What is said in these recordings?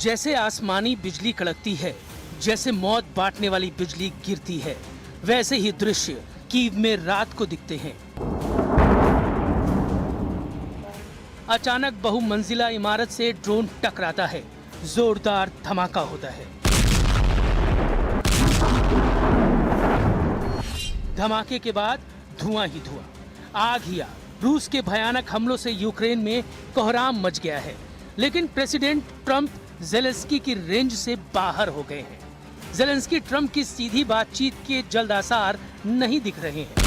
जैसे आसमानी बिजली कड़कती है, जैसे मौत बांटने वाली बिजली गिरती है, वैसे ही दृश्य कीव में रात को दिखते हैं। अचानक बहुमंजिला इमारत से ड्रोन टकराता है, जोरदार धमाका होता है। धमाके के बाद धुआं ही धुआं, आग ही आग। रूस के भयानक हमलों से यूक्रेन में कोहराम मच गया है, लेकिन प्रेसिडेंट ट्रंप ज़ेलेंस्की की रेंज से बाहर हो गए हैं। ज़ेलेंस्की ट्रंप की सीधी बातचीत के जल्द आसार नहीं दिख रहे हैं।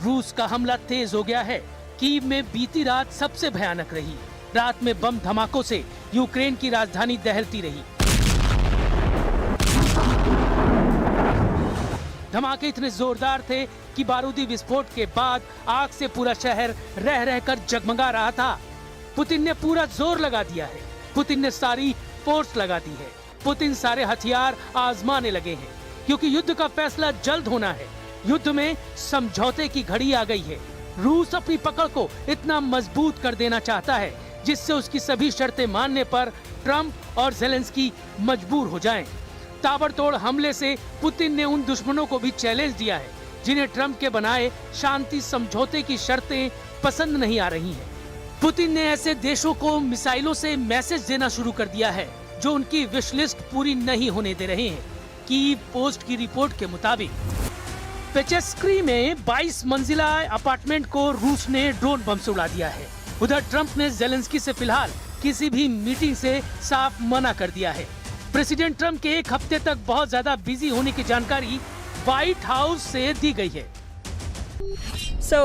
रूस का हमला तेज हो गया है। कीव में बीती रात सबसे भयानक रही। रात में बम धमाकों से यूक्रेन की राजधानी दहलती रही। धमाके इतने जोरदार थे कि बारूदी विस्फोट के बाद आग से पूरा शहर रह रहकर जगमगा रहा था। पुतिन ने पूरा जोर लगा दिया है। पुतिन ने सारी फोर्स लगा दी है। पुतिन सारे हथियार आजमाने लगे हैं, क्योंकि युद्ध का फैसला जल्द होना है। युद्ध में समझौते की घड़ी आ गई है। रूस अपनी पकड़ को इतना मजबूत कर देना चाहता है जिससे उसकी सभी शर्तें मानने पर ट्रंप और ज़ेलेंस्की मजबूर हो जाएं। ताबड़तोड़ हमले से पुतिन ने उन दुश्मनों को भी चैलेंज दिया है जिन्हें ट्रंप के बनाए शांति समझौते की शर्तें पसंद नहीं आ रही हैं। पुतिन ने ऐसे देशों को मिसाइलों से मैसेज देना शुरू कर दिया है जो उनकी विश लिस्ट पूरी नहीं होने दे रहे हैं। कीव पोस्ट की रिपोर्ट के मुताबिक पेचेस्क्री में 22 मंजिला अपार्टमेंट को रूस ने ड्रोन बम से उड़ा दिया है। उधर ट्रंप ने ज़ेलेंस्की से फिलहाल किसी भी मीटिंग से साफ मना कर दिया है। प्रेसिडेंट ट्रंप के एक हफ्ते तक बहुत ज्यादा बिजी होने की जानकारी व्हाइट हाउस से दी गई है। So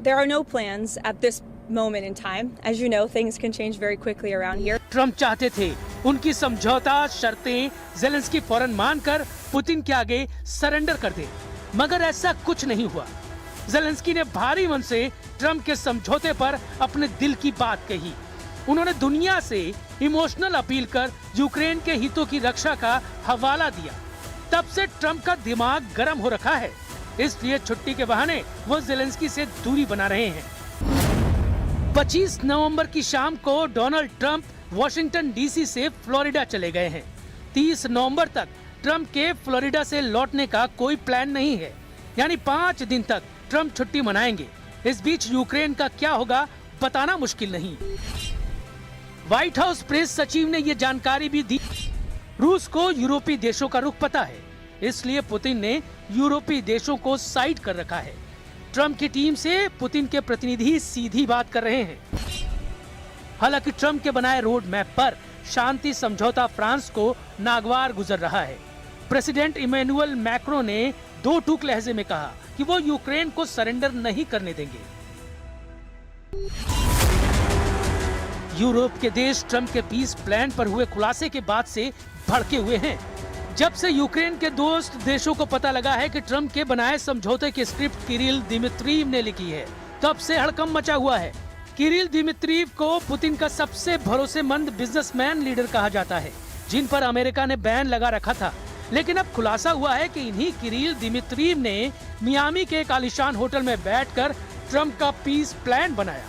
there are no plans at this moment in time. As you know, things can change very quickly around here. Trump चाहते थे उनकी समझौता शर्तें ज़ेलेंस्की फौरन मानकर पुतिन के आगे सरेंडर कर दे, मगर ऐसा कुछ नहीं हुआ। ज़ेलेंस्की ने भारी मन से ट्रंप के समझौते पर अपने दिल की बात कही। उन्होंने दुनिया से इमोशनल अपील कर यूक्रेन के हितों की रक्षा का हवाला दिया। तब से ट्रंप का दिमाग गर्म हो रखा है, इसलिए छुट्टी के बहाने वो ज़ेलेंस्की से दूरी बना रहे हैं। 25 नवंबर की शाम को डोनाल्ड ट्रंप वॉशिंगटन डीसी से फ्लोरिडा चले गए हैं। 30 नवंबर तक ट्रंप के फ्लोरिडा से लौटने का कोई प्लान नहीं है, यानी 5 दिन तक ट्रंप छुट्टी मनाएंगे। इस बीच यूक्रेन का क्या होगा बताना मुश्किल नहीं। व्हाइट हाउस प्रेस सचिव ने ये जानकारी भी दी। रूस को यूरोपीय देशों का रुख पता है, इसलिए पुतिन ने यूरोपीय देशों को साइड कर रखा है। ट्रंप की टीम से पुतिन के प्रतिनिधि सीधी बात कर रहे हैं। हालांकि ट्रंप के बनाए रोड मैप पर शांति समझौता फ्रांस को नागवार गुजर रहा है। प्रेसिडेंट इमैनुअल मैक्रो ने दो टूक लहजे में कहा कि वो यूक्रेन को सरेंडर नहीं करने देंगे। यूरोप के देश ट्रंप के पीस प्लान पर हुए खुलासे के बाद से भड़के हुए हैं। जब से यूक्रेन के दोस्त देशों को पता लगा है कि ट्रंप के बनाए समझौते की स्क्रिप्ट किरिल दिमित्रीव ने लिखी है, तब से हड़कंप मचा हुआ है। किरिल दिमित्रीव को पुतिन का सबसे भरोसेमंद बिजनेसमैन लीडर कहा जाता है, जिन पर अमेरिका ने बैन लगा रखा था। लेकिन अब खुलासा हुआ है कि इन्हीं किरिल दिमित्रीव ने मियामी के एक आलीशान होटल में बैठकर ट्रंप का पीस प्लान बनाया।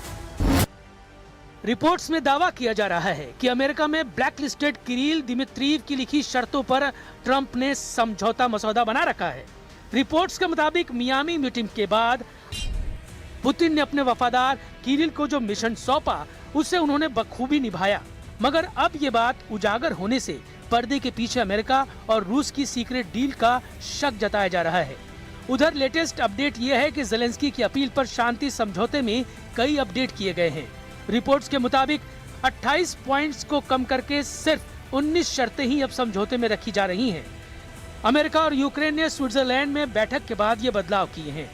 रिपोर्ट्स में दावा किया जा रहा है कि अमेरिका में ब्लैकलिस्टेड किरिल दिमित्रीव की लिखी शर्तों पर ट्रंप ने समझौता मसौदा बना रखा है। रिपोर्ट्स के मुताबिक मियामी मीटिंग के बाद पुतिन ने अपने वफादार किरिल को जो मिशन सौंपा उसे उन्होंने बखूबी निभाया, मगर अब ये बात उजागर होने से पर्दे के पीछे अमेरिका और रूस की सीक्रेट डील का शक जताया जा रहा है। उधर लेटेस्ट अपडेट ये है कि ज़ेलेंस्की की अपील पर शांति समझौते में कई अपडेट किए गए हैं। रिपोर्ट्स के मुताबिक 28 पॉइंट्स को कम करके सिर्फ 19 शर्तें ही अब समझौते में रखी जा रही हैं। अमेरिका और यूक्रेन ने स्विट्जरलैंड में बैठक के बाद ये बदलाव किए हैं।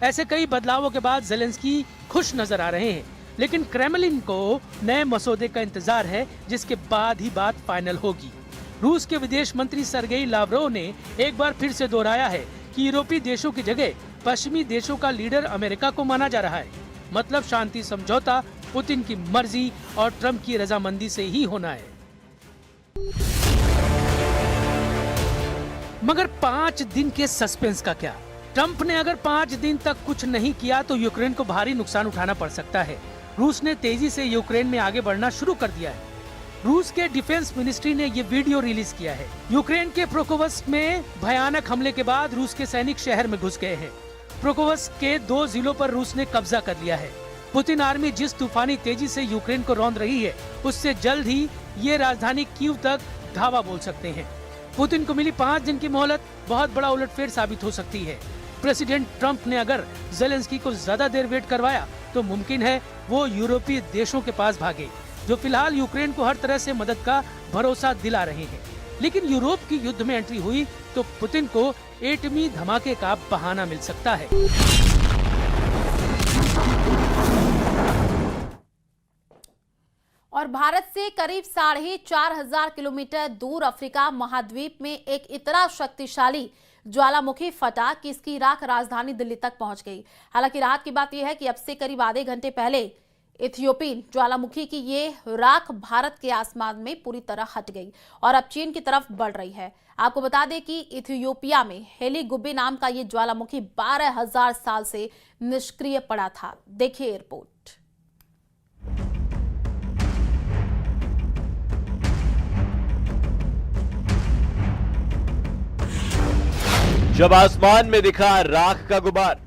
ऐसे कई बदलावों के बाद ज़ेलेंस्की खुश नजर आ रहे हैं, लेकिन क्रेमलिन को नए मसौदे का इंतजार है, जिसके बाद ही बात फाइनल होगी। रूस के विदेश मंत्री सर्गेई लावरोव ने एक बार फिर से दोहराया है कि यूरोपीय देशों की जगह पश्चिमी देशों का लीडर अमेरिका को माना जा रहा है। मतलब शांति समझौता पुतिन की मर्जी और ट्रंप की रजामंदी से ही होना है। मगर 5 दिन के सस्पेंस का क्या? ट्रंप ने अगर 5 दिन तक कुछ नहीं किया तो यूक्रेन को भारी नुकसान उठाना पड़ सकता है। रूस ने तेजी से यूक्रेन में आगे बढ़ना शुरू कर दिया है। रूस के डिफेंस मिनिस्ट्री ने ये वीडियो रिलीज किया है। यूक्रेन के प्रोकोवस्क में भयानक हमले के बाद रूस के सैनिक शहर में घुस गए हैं। प्रोकोवस्क के 2 जिलों पर रूस ने कब्जा कर लिया है। पुतिन आर्मी जिस तूफानी तेजी से यूक्रेन को रौंद रही है, उससे जल्द ही ये राजधानी कीव तक धावा बोल सकते हैं। पुतिन को मिली 5 दिन की मोहलत बहुत बड़ा उलटफेर साबित हो सकती है। प्रेसिडेंट ट्रंप ने अगर जेलेंस्की को ज्यादा देर वेट करवाया तो मुमकिन है वो यूरोपीय देशों के पास भागे, जो फिलहाल यूक्रेन को हर तरह से मदद का भरोसा दिला रहे हैं। लेकिन यूरोप की युद्ध में एंट्री हुई तो पुतिन को एटमी धमाके का बहाना मिल सकता है। और भारत से करीब 4,500 किलोमीटर दूर अफ्रीका महाद्वीप में एक इतना शक्तिशाली ज्वालामुखी फटा कि इसकी राख राजधानी दिल्ली तक पहुंच गई। हालांकि राहत की बात यह है कि अब से करीब आधे घंटे पहले इथियोपियन ज्वालामुखी की ये राख भारत के आसमान में पूरी तरह हट गई और अब चीन की तरफ बढ़ रही है। आपको बता दें कि इथियोपिया में हेली गुब्बी नाम का ये ज्वालामुखी 12,000 साल से निष्क्रिय पड़ा था। देखिए रिपोर्ट। जब आसमान में दिखा राख का गुबार,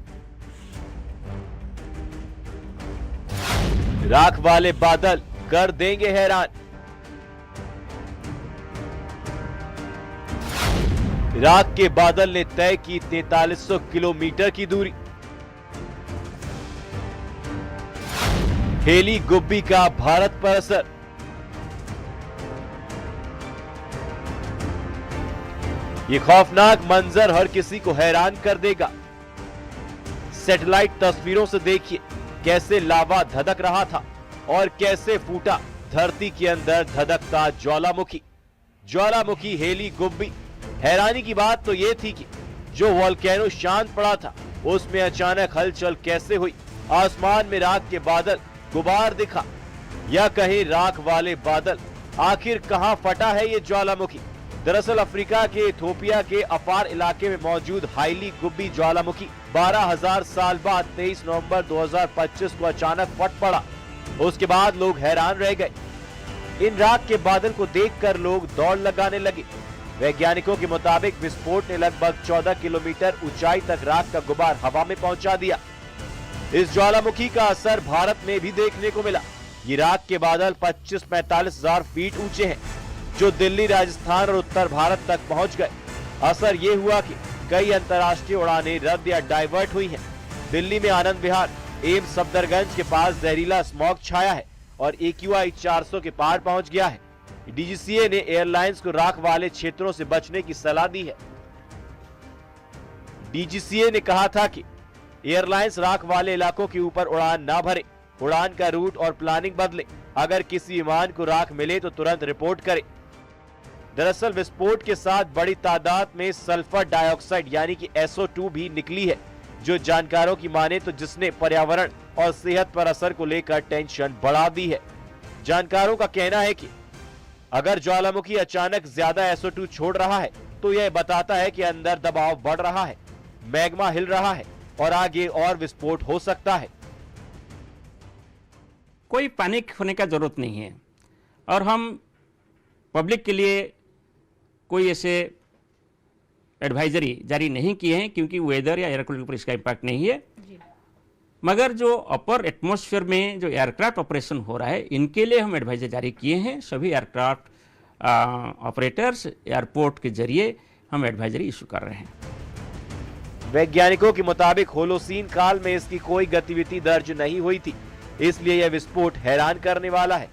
राख वाले बादल कर देंगे हैरान। राख के बादल ने तय की 4300 किलोमीटर की दूरी। हेली गुब्बी का भारत पर असर। ये खौफनाक मंजर हर किसी को हैरान कर देगा। सैटेलाइट तस्वीरों से देखिए कैसे लावा धधक रहा था और कैसे फूटा धरती के अंदर धधकता ज्वालामुखी। ज्वालामुखी हेली गुब्बी। हैरानी की बात तो ये थी कि जो वोल्केनो शांत पड़ा था उसमें अचानक हलचल कैसे हुई। आसमान में राख के बादल, गुबार दिखा या कहीं राख वाले बादल। आखिर कहां फटा है ये ज्वालामुखी? दरअसल अफ्रीका के इथियोपिया के अफार इलाके में मौजूद हेली गुब्बी ज्वालामुखी 12,000 साल बाद 23 नवंबर 2025 को अचानक फट पड़ा। उसके बाद लोग हैरान रह गए। इन राख के बादल को देखकर लोग दौड़ लगाने लगे। वैज्ञानिकों के मुताबिक विस्फोट ने लगभग 14 किलोमीटर ऊंचाई तक राख का गुबार हवा में पहुंचा दिया। इस ज्वालामुखी का असर भारत में भी देखने को मिला। ये राख के बादल 25-45 हजार फीट ऊंचे हैं, जो दिल्ली, राजस्थान और उत्तर भारत तक पहुंच गए। असर ये हुआ कि कई अंतर्राष्ट्रीय उड़ानें रद्द या डाइवर्ट हुई हैं। दिल्ली में आनंद विहार, एम्स सफदरगंज के पास जहरीला स्मॉग छाया है और AQI 400 के पार पहुंच गया है। DGCA ने एयरलाइंस को राख वाले क्षेत्रों से बचने की सलाह दी है। DGCA ने कहा था कि एयरलाइंस राख वाले इलाकों के ऊपर उड़ान ना भरे, उड़ान का रूट और प्लानिंग बदले। अगर किसी विमान को राख मिले तो तुरंत रिपोर्ट करे। दरअसल विस्फोट के साथ बड़ी तादाद में सल्फर डाइऑक्साइड यानी कि SO2 भी निकली है, जो जानकारों की माने तो जिसने पर्यावरण और सेहत पर असर को लेकर टेंशन बढ़ा दी है। जानकारों का कहना है कि अगर ज्वालामुखी अचानक ज्यादा SO2 छोड़ रहा है तो यह बताता है कि अंदर दबाव बढ़ रहा है, मैग्मा हिल रहा है और आगे और विस्फोट हो सकता है। कोई पैनिक होने का जरूरत नहीं है और हम पब्लिक के लिए कोई ऐसे एडवाइजरी जारी नहीं किए हैं क्योंकि वेदर या एयर क्वालिटी पर इसका इम्पैक्ट नहीं है। मगर जो अपर एटमॉस्फेयर में जो एयरक्राफ्ट ऑपरेशन हो रहा है, इनके लिए हम एडवाइजरी जारी किए हैं। सभी एयरक्राफ्ट ऑपरेटर्स एयरपोर्ट के जरिए हम एडवाइजरी इशू कर रहे हैं। वैज्ञानिकों के मुताबिक होलोसीन काल में इसकी कोई गतिविधि दर्ज नहीं हुई थी, इसलिए यह विस्फोट हैरान करने वाला है।